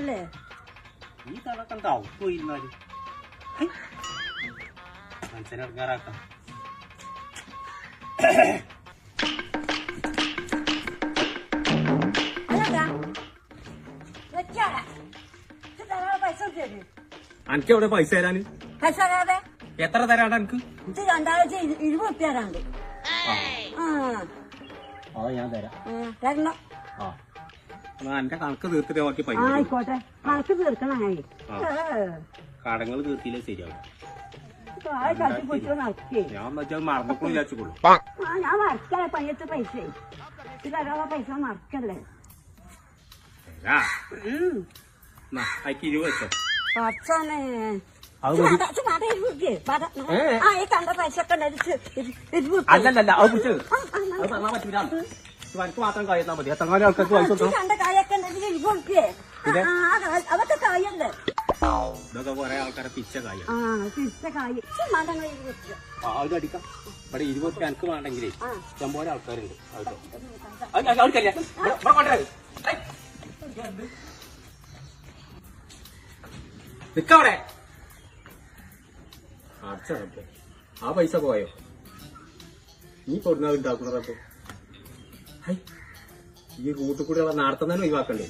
ല്ലേ ഈ തളക്കണ്ട പോയിരുന്നാല് മനസ്സിലിറങ്ങാറാക്കാം. എനിക്ക് എവിടെ പൈസ തരാന്? എത്ര തരാണ്ട് എനിക്ക്? 2020 തരാണ്ട്. ഞാൻ തരാം. തരണം. എന്റെ കണക്ക് തീർത്തിട്ട് ബാക്കി പൈസ. ആയിക്കോട്ടെ, കണക്ക് തീർക്കണായി. കടങ്ങൾ തീർത്തില്ലേ ശരിയാവും. ഞാൻ മറന്നപ്പോൾ വിചാരിച്ചോളൂ. ഞാൻ മറക്കാ പയ്യത്തെ പൈസ തരാ പൈസ മറക്കല്ലേ. അയക്ക് 20 വെച്ചോ. പച്ചനെ കണ്ട പൈസ ഒക്കെ അല്ലല്ല അത് പിടിച്ചത് അത് തന്നാ പറ്റൂല. എനിക്ക് മാത്രം കഴിയാ മതി. എത്ര ആൾക്കാർക്ക് പൈസ കണ്ട കായൊക്കെ അതൊക്കെ കായല്ലേ. ഇതൊക്കെ കുറെ ആൾക്കാരെ പിച്ച കായ. അത് അടിക്കാം. ഇവിടെ 20 എനിക്ക് വേണ്ടെങ്കിലേ ഇഷ്ടംപോലെ ആൾക്കാരുണ്ട്. നിക്കവിടെ. ആ പൈസ പോയോ? നീ കൊടുക്കുന്നത് ഉണ്ടാക്കുന്നതപ്പോ ഈ കൂട്ടുകൂടിയുള്ള നടത്തുന്ന തന്നെ ഒഴിവാക്കണ്ടേ?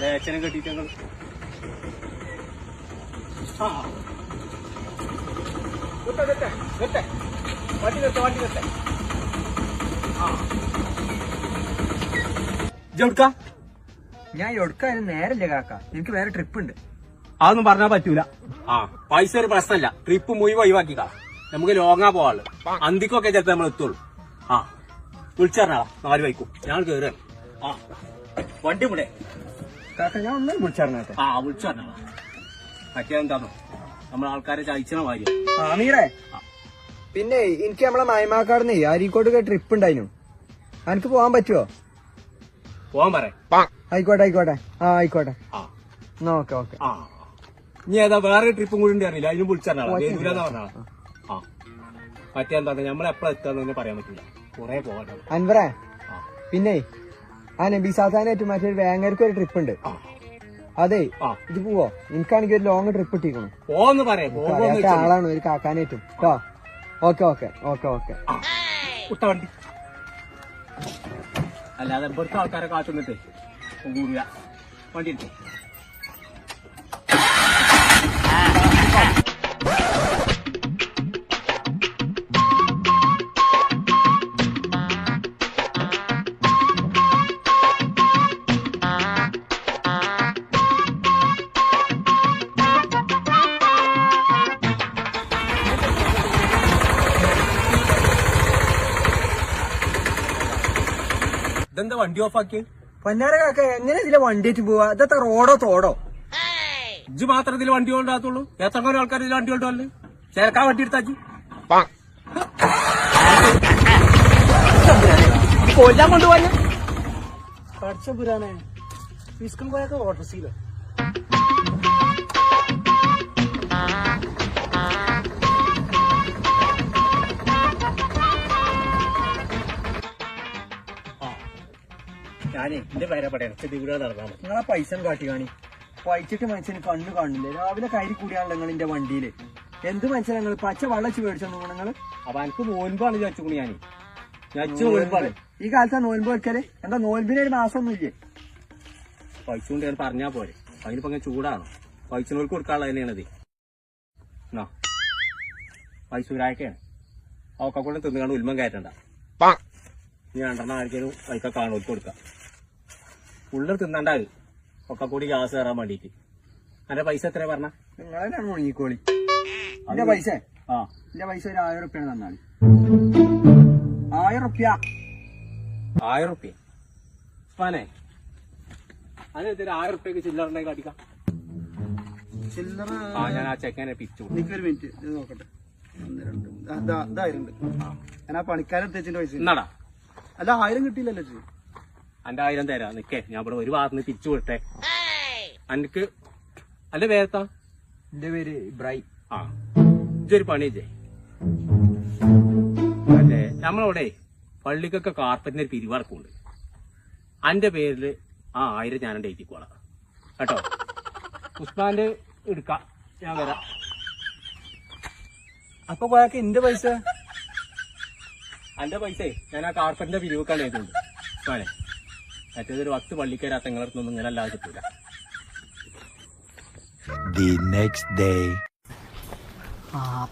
ലേച്ചനെ കെട്ടിട്ട് ഞങ്ങൾ ഞാൻ എവിടക്കായാലും നേരല്ലേ കാക്ക, എനിക്ക് വേറെ ട്രിപ്പ് ഉണ്ട്. അതൊന്നും പറഞ്ഞാൽ പറ്റൂല. പൈസ ഒരു പ്രശ്നമല്ല. ട്രിപ്പ് മുഴുവൻ ഒഴിവാക്കിക്കാ. നമുക്ക് ലോങ്ങാ പോവാള്. അന്തിക്കൊക്കെ ചിലപ്പോ നമ്മൾ എത്തുള്ളൂ. വിളിച്ചറിഞ്ഞാ 4 വൈക്കും ഞാൻ കേറാണ്. വണ്ടി മുടേ കാക്ക ഞാൻ ഒന്നും വിളിച്ചറിഞ്ഞാട്ടെ. വിളിച്ചറിഞ്ഞാ മറ്റേ എന്താണോ നമ്മൾ ആൾക്കാരെ ചതിച്ചണ കാര്യം. അമീറേ, പിന്നെ എനിക്ക് നമ്മളെ മൈമാക്കാടുന്നേ അരീക്കോട്ടൊക്കെ ട്രിപ്പ് ഉണ്ടായിരുന്നു. എനിക്ക് പോവാൻ പറ്റുമോ? പോവാൻ പറയാം. ആയിക്കോട്ടെ ആയിക്കോട്ടെ. ആയിക്കോട്ടെ. എന്നാ ഓക്കെ ഓക്കെ. ഇനി ഏതാ വേറെ ട്രിപ്പും കൂടി ഉണ്ട് അറിയില്ല. അതിനും വിളിച്ചറിഞ്ഞാ പറഞ്ഞാ. മറ്റേ എന്താ നമ്മളെപ്പോഴാ എത്താന്ന് തന്നെ പറയാൻ പറ്റില്ല. കുറെ പോകട്ടെ. അൻവറേ, പിന്നെ ആ നബി സാധാനായിട്ട് മറ്റൊരു വേങ്ങർക്ക് ഒരു ട്രിപ്പ് ഉണ്ട്. അതെ, ഇത് പോവോ? എനിക്കാണെങ്കിൽ ഒരു ലോങ് ട്രിപ്പ് ഇട്ടിരിക്കണം. പോന്ന് പറയാം. ആളാണ് ഒരു കാക്കാനായിട്ടും. Okay okay okay okay. കുട്ട വണ്ടി അല്ലാതെ ഇവിടുത്തെ ആൾക്കാരെ കാത്തുന്നിട്ടേ കൂടിയ വണ്ടി എടുത്തു. ഇതെന്താ വണ്ടി ഓഫാക്കി? പൊന്നാര കാക്ക, എങ്ങനെ ഇതിലെ വണ്ടി വെച്ച് പോവാ? ഇതെത്ര റോഡോ തോടോ? ഇജ്ജ് മാത്രം ഇതിൽ വണ്ടി കൊണ്ടാകത്തുള്ളൂ. എത്ര ആൾക്കാർ ഇതിൽ വണ്ടി കൊണ്ടുവല്ലേ? ചേർക്കാ വണ്ടി എടുത്താച്ചി കൊല്ലാൻ കൊണ്ടുപോകാൻ പഠിച്ച പുരാനെ പിസ്കം പോയൊക്കെ ഓട്ടോസിലോ. ഞാനേ എന്റെ പേരെ പറയാം ഇവിടെ നടക്കാൻ. നിങ്ങളാ പൈസ കാട്ടി കാണി. പൈച്ചിട്ട് മനുഷ്യന് കണ്ണു കാണില്ലേ? രാവിലെ കയറി കൂടിയാണല്ലോ നിങ്ങൾ എന്റെ വണ്ടിയില്. എന്ത് മനുഷ്യൻ നിങ്ങൾ പച്ച വള്ളച്ച് മേടിച്ചോ നിങ്ങള്? അപ്പൊ എനിക്ക് നോൻപാണ് ചോദിച്ചു. ഞാൻ നോൻപാണ്. ഈ കാലത്താ നോൻപ് വെക്കല്? എന്താ നോൻപിന് ഒരു മാസമൊന്നും ഇല്ലേ? പൈസ കൊണ്ട് ഞാൻ പറഞ്ഞാ പോരെ. അതിനിപ്പോ അങ്ങനെ ചൂടാണോ? പൈസനോർക്ക് കൊടുക്കാനുള്ള തന്നെയാണത്. പൈസ ഒരാഴ്ചയാണ് ഒക്കെ കൂടെ തിന്നുകാണ്ട് ഉൽമം കയറ്റണ്ട. ഇനി 2 ആഴ്ചയും പൈസ കാണും കൊടുക്കാം. ഉള്ളിൽ തിന്നണ്ടാത് ഒക്കെ കൂടി ഗ്യാസ് കയറാൻ വേണ്ടിട്ട്. എന്റെ പൈസ എത്ര പറഞ്ഞ? നിങ്ങളെ മുണങ്ങിക്കോളി. എന്റെ പൈസ ആ എന്റെ പൈസ ഒരു 1000 റുപ്യാണ് തന്നാളി. 1000 റുപ്യ. 1000 റുപ്യ ഉസ്മാനെ, അതിന് 1000 റുപ്യക്ക് ചില്ലറുണ്ടായി കാട്ടിക്കാം. ചില്ലറ ആ ഞാൻ ആ ചെക്കനെ പിച്ചു. എനിക്കൊരു മിനിറ്റ് ഇത് നോക്കട്ടെ. 1 2 1000 ഞാൻ ആ പണിക്കാരൻ എത്തിച്ചിന്റെ പൈസ. എന്നാടാ അല്ല 1000 കിട്ടിയില്ലല്ലോ. എന്റെ 1000 തരാ. നിക്കേ, ഞാൻ ഇവിടെ ഒരു ഭാഗത്ത് നിന്ന് പിരിച്ചു വിട്ടെ. എനിക്ക് എന്റെ പേരെത്താ? എന്റെ പേര് ഇബ്രാഹിം. ആ ഇതൊരു പണി ചെയ്യേ. അല്ലേ നമ്മളവിടെ പള്ളിക്കൊക്കെ കാർപ്പറ്റിന്റെ ഒരു പിരിവടക്കുണ്ട്. അന്റെ പേരില് ആ 1000 ഞാൻ എഴുതിക്കോളാം കേട്ടോ. ഉസ്മാന്റെ എടുക്കാം, ഞാൻ വരാം. അപ്പൊ പോയാക്ക് എന്റെ പൈസ? അന്റെ പൈസ ഞാൻ ആ കാർപ്പറ്റിന്റെ പിരിവെക്കാൻ എഴുതുന്നുണ്ട് ഉസ്മാനെ. മറ്റേതൊരു 10 പള്ളിക്കരാത്ത നിങ്ങളടുത്തൊന്നും ഇങ്ങനെ അല്ലാതെ കിട്ടൂല. The next day.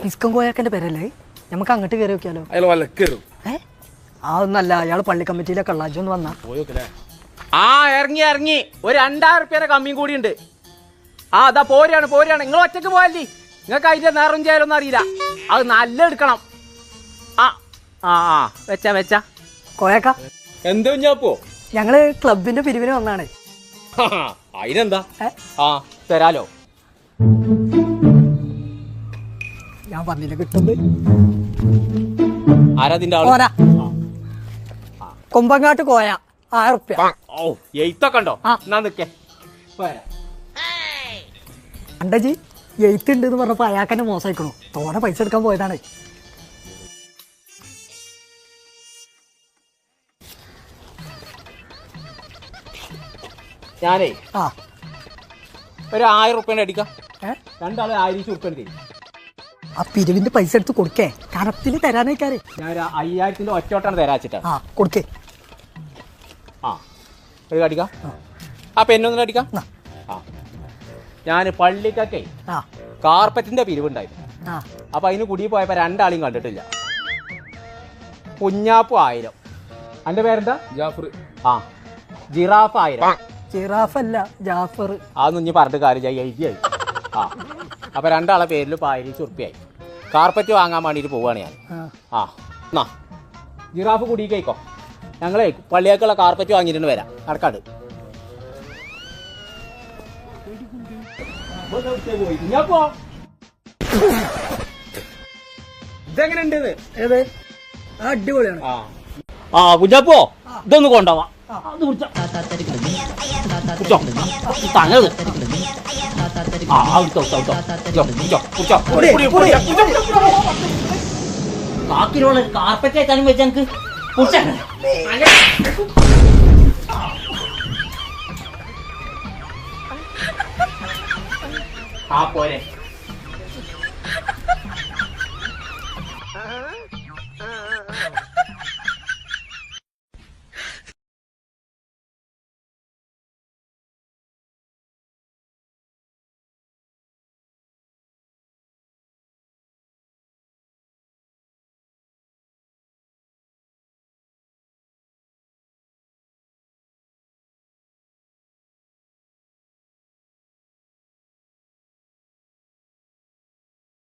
പിസ്കം കോയാക്കന്റെ പേരല്ലേ? നമുക്ക് അങ്ങോട്ട് കയറി നോക്കിയാലോ? അയാൾ വലക്കേറും. അതൊന്നല്ല, അയാൾ പള്ളി കമ്മിറ്റിയിലെ കള്ളാജൊന്ന് വന്നാ. ആ ഇറങ്ങി ഒരു 2000 റുപ്യയുടെ കമ്മിയും കൂടി ഉണ്ട്. ആ അതാ പോരാണ്. നിങ്ങൾ ഒറ്റക്ക് പോയല്ലേ, നിങ്ങൾക്ക് അതിന്റെ നേറും ചെയ്യാലൊന്നും അറിയില്ല. അത് നല്ല എടുക്കണം. ആ ആ ആ വെച്ചാ കോയാക്ക, എന്താ ഞാപ്പോ? ഞങ്ങള് ക്ലബിന്റെ പിരിവിന് വന്നാണ്. അതിനെന്താ? ആ തരാലോ. ഞാൻ പറഞ്ഞില്ല കിട്ടുന്നത്. ആരാതിന്റെ കോര കൊമ്പങ്ങാട്ട് കോയ 1000 റുപ്യ. ഓ എയ്ത്തൊക്കെ ഉണ്ടോ? എന്നാ നിക്കേ അണ്ടജി എയ്ത്ത് ഉണ്ട് എന്ന് പറഞ്ഞപ്പോ അയാൾക്കെന്നെ മോശമായിക്കണു. തോനെ പൈസ എടുക്കാൻ പോയതാണ്. ഞാനേ ആ ഒരു 1000 റുപ്യന്റെ അടിക്കാം. 2 ആള് 1000 റുപ്യ എടുക്കേ. ആ പിരിവിന്റെ പൈസ എടുത്ത് കൊടുക്കേ, കറക്റ്റില് തരാനേക്കാരെ. ഞാൻ 5000ന്റെ ഒറ്റോട്ടാണ് തരാച്ചിട്ടാ. ആ കൊടുക്കേ. ആ ഒരു അടിക്കാം. ആ പെണ്ണൊന്നും അടിക്കാം. ആ ഞാൻ പള്ളിക്കൊക്കെ ആ കാർപ്പറ്റിന്റെ പിരിവുണ്ടായിരുന്നു. ആ അപ്പൊ അതിന് കുടി പോയപ്പോ 2 ആളെയും കണ്ടിട്ടില്ല. കുഞ്ഞാപ്പു 1000. അന്റെ പേരെന്താ? ജാഫർ. ആ ജിറാഫ് 1000. ജിറാഫല്ല ജാഫർ. അതൊന്നും ഇനി പറഞ്ഞിട്ട് കാര്യം എഴുതിയായി. ആ അപ്പൊ 2 ആളെ പേരിൽ 1000 റുപ്യായി. കാർപ്പറ്റ് വാങ്ങാൻ വേണ്ടിട്ട് പോവാണ് ഞാൻ. ആ എന്നാ ജിറാഫ് കുടിക്കോ. ഞങ്ങളെ പള്ളിയേക്കുള്ള കാർപ്പറ്റ് വാങ്ങിയിട്ട് വരാം. നടക്കാട് ഇതെങ്ങനെ ഉണ്ട്? ഏത്? അടിപൊളിയാണ്. ആ കുഞ്ഞാപ്പോ ഇതൊന്ന് കൊണ്ടുപോവാ. ബാക്കിയുള്ള കാർപ്പറ്റ് ആയിട്ടാണ് വെച്ചാൽ എനിക്ക് ആ പോരെ.